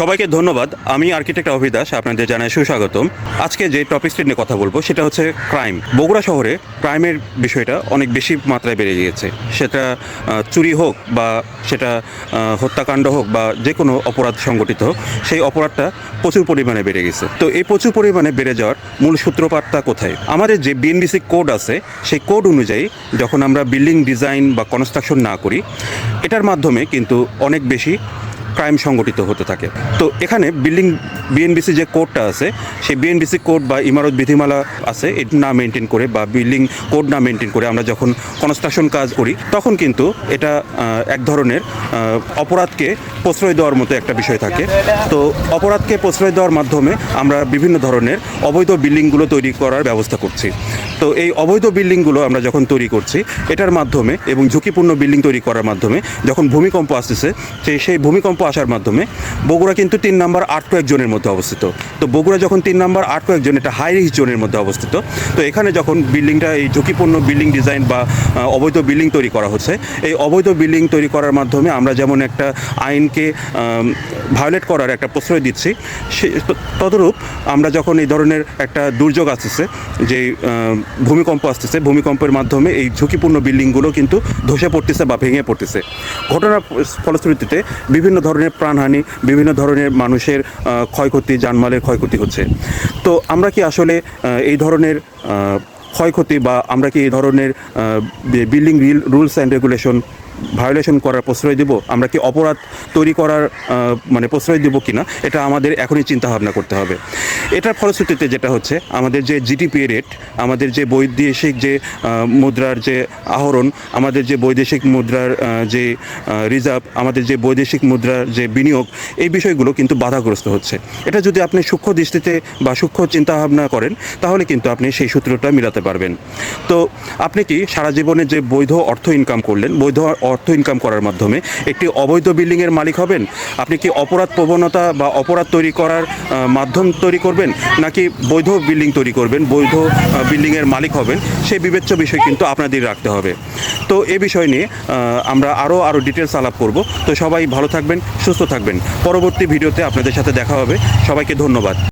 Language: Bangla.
সবাইকে ধন্যবাদ। আমি আর্কিটেক্ট অভিদাস, আপনাদের জানাই সুস্বাগতম। আজকে যে টপিকটি নিয়ে কথা বলবো সেটা হচ্ছে ক্রাইম। বগুড়া শহরে ক্রাইমের বিষয়টা অনেক বেশি মাত্রায় বেড়ে গিয়েছে। সেটা চুরি হোক বা সেটা হত্যাকাণ্ড হোক বা যে কোনো অপরাধ সংগঠিত হোক, সেই অপরাধটা প্রচুর পরিমাণে বেড়ে গেছে। তো এই প্রচুর পরিমাণে বেড়ে যাওয়ার মূল সূত্রপাতটা কোথায়? আমাদের যে বিএনবিসি কোড আছে, সেই কোড অনুযায়ী যখন আমরা বিল্ডিং ডিজাইন বা কনস্ট্রাকশন না করি, এটার মাধ্যমে কিন্তু অনেক বেশি ক্রাইম সংগঠিত হতে থাকে। তো এখানে বিএনবিসি যে কোডটা আছে, সেই বিএনবিসি কোড বা ইমারত বিধিমালা আছে, এটা না মেনটেন করে বা বিল্ডিং কোড না মেনটেন করে আমরা যখন কনস্ট্রাকশন কাজ করি, তখন কিন্তু এটা এক ধরনের অপরাধকে প্রশ্রয় দেওয়ার মতো একটা বিষয় থাকে। তো অপরাধকে প্রশ্রয় দেওয়ার মাধ্যমে আমরা বিভিন্ন ধরনের অবৈধ বিল্ডিংগুলো তৈরি করার ব্যবস্থা করছি। তো এই অবৈধ বিল্ডিংগুলো আমরা যখন তৈরি করছি, এটার মাধ্যমে এবং ঝুঁকিপূর্ণ বিল্ডিং তৈরি করার মাধ্যমে যখন ভূমিকম্প আসতেছে, সেই ভূমিকম্প আসার মাধ্যমে বগুড়া কিন্তু 3 নম্বর 8 কয়েক জোনের মধ্যে অবস্থিত। তো বগুড়া যখন 3 নম্বর 8 কয়েক জন, এটা হাই রিস্ক জোনের মধ্যে অবস্থিত। তো এখানে যখন বিল্ডিংটা এই ঝুঁকিপূর্ণ বিল্ডিং ডিজাইন বা অবৈধ বিল্ডিং তৈরি করা হচ্ছে, এই অবৈধ বিল্ডিং তৈরি করার মাধ্যমে আমরা যেমন একটা আইনকে ভায়োলেট করার একটা প্রশ্রয় দিচ্ছি, তদরূপ আমরা যখন এই ধরনের একটা দুর্যোগ আসতেছে, যে ভূমিকম্প আসতেছে, ভূমিকম্পের মাধ্যমে এই ঝুঁকিপূর্ণ বিল্ডিংগুলো কিন্তু ধসে পড়তেছে বা ভেঙে পড়তেছে। ঘটনার ফলশ্রুতিতে বিভিন্ন ধরনের প্রাণহানি, বিভিন্ন ধরনের মানুষের ক্ষয়ক্ষতি, জানমালের ক্ষয়ক্ষতি হচ্ছে। তো আমরা কি আসলে এই ধরনের ক্ষয়ক্ষতি বা আমরা কি এই ধরনের building rules and regulation violation করার প্রশ্রয় দেব? আমরা কি অপরাধ তৈরি করার প্রশ্রয় দেব কিনা, এটা আমাদের এখনই চিন্তাভাবনা করতে হবে। এটার ফলশ্রুতিতে যেটা হচ্ছে, আমাদের যে জিডিপি রেট, আমাদের যে বৈদেশিক যে মুদ্রার যে আহরণ, আমাদের যে বৈদেশিক মুদ্রার যে রিজার্ভ, আমাদের যে বৈদেশিক মুদ্রার যে বিনিয়োগ, এই বিষয়গুলো কিন্তু বাধাগ্রস্ত হচ্ছে। এটা যদি আপনি সূক্ষ্ম দৃষ্টিতে বা সূক্ষ্ম চিন্তাভাবনা করেন, তাহলে কিন্তু আপনি সেই সূত্রটা মিলাতে পারবেন। তো আপনি কি সারা জীবনে যে বৈধ অর্থ ইনকাম করলেন, বৈধ অর্থ ইনকাম করার মাধ্যমে একটি অবৈধ বিল্ডিংয়ের মালিক হবেন? আপনি কি অপরাধ প্রবণতা বা অপরাধ তৈরি করার মাধ্যম তৈরি করবেন, নাকি বৈধ বিল্ডিং তৈরি করবেন, বৈধ বিল্ডিংয়ের মালিক হবেন? সেই বিবেচ্য বিষয় কিন্তু আপনাদের রাখতে হবে। তো এ বিষয় নিয়ে আমরা আরও ডিটেলস আলাপ করব। তো সবাই ভালো থাকবেন, সুস্থ থাকবেন। পরবর্তী ভিডিওতে আপনাদের সাথে দেখা হবে। সবাইকে ধন্যবাদ।